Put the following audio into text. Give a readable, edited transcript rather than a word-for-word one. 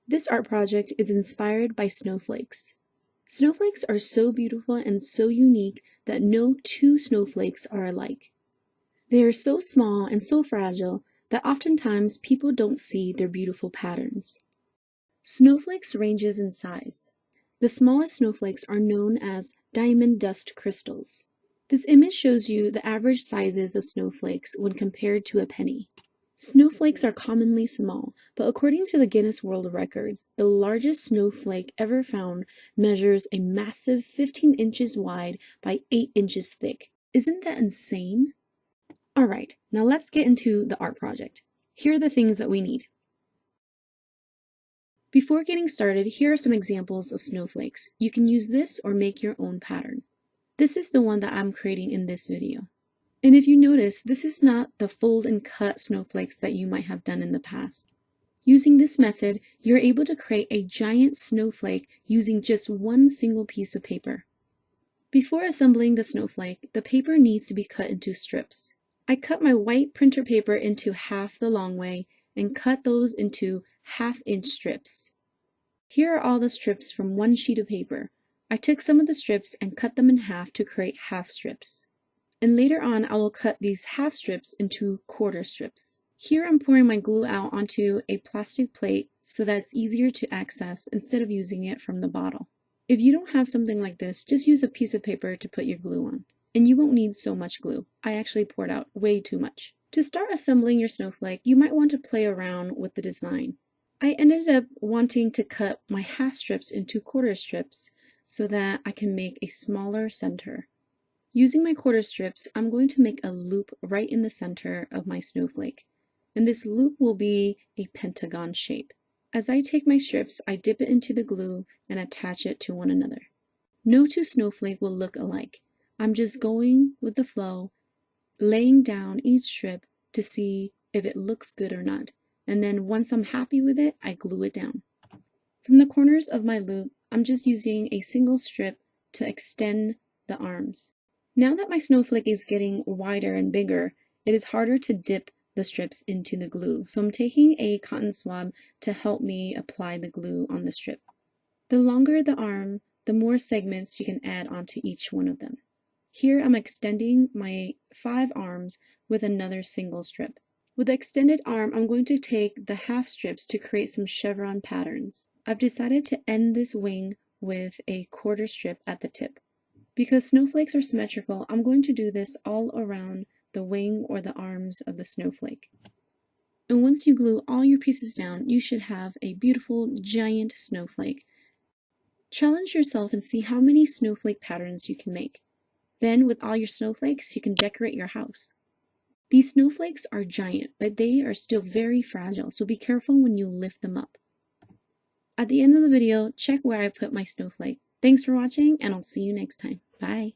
This art project is inspired by snowflakes. Snowflakes are so beautiful and so unique that no two snowflakes are alike. They are so small and so fragile that oftentimes people don't see their beautiful patterns. Snowflakes ranges in size. The smallest snowflakes are known as diamond dust crystals. This image shows you the average sizes of snowflakes when compared to a penny. Snowflakes are commonly small, but according to the Guinness World Records, the largest snowflake ever found measures a massive 15 inches wide by 8 inches thick. Isn't that insane? Alright, now let's get into the art project. Here are the things that we need. Before getting started, here are some examples of snowflakes. You can use this or make your own pattern. This is the one that I'm creating in this video. And if you notice, this is not the fold and cut snowflakes that you might have done in the past. Using this method, you're able to create a giant snowflake using just one single piece of paper. Before assembling the snowflake, the paper needs to be cut into strips. I cut my white printer paper into half the long way and cut those into half-inch strips. Here are all the strips from one sheet of paper. I took some of the strips and cut them in half to create half strips. And later on, I will cut these half strips into quarter strips. Here I'm pouring my glue out onto a plastic plate so that it's easier to access instead of using it from the bottle. If you don't have something like this, just use a piece of paper to put your glue on. And you won't need so much glue. I actually poured out way too much. To start assembling your snowflake, you might want to play around with the design. I ended up wanting to cut my half strips into quarter strips so that I can make a smaller center. Using my quarter strips, I'm going to make a loop right in the center of my snowflake. And this loop will be a pentagon shape. As I take my strips, I dip it into the glue and attach it to one another. No two snowflakes will look alike. I'm just going with the flow, laying down each strip to see if it looks good or not. And then once I'm happy with it, I glue it down. From the corners of my loop, I'm just using a single strip to extend the arms. Now that my snowflake is getting wider and bigger, it is harder to dip the strips into the glue. So I'm taking a cotton swab to help me apply the glue on the strip. The longer the arm, the more segments you can add onto each one of them. Here I'm extending my 5 arms with another single strip. With the extended arm, I'm going to take the half strips to create some chevron patterns. I've decided to end this wing with a quarter strip at the tip. Because snowflakes are symmetrical, I'm going to do this all around the wing or the arms of the snowflake. And once you glue all your pieces down, you should have a beautiful giant snowflake. Challenge yourself and see how many snowflake patterns you can make. Then, with all your snowflakes, you can decorate your house. These snowflakes are giant, but they are still very fragile, so be careful when you lift them up. At the end of the video, check where I put my snowflake. Thanks for watching, and I'll see you next time. Bye!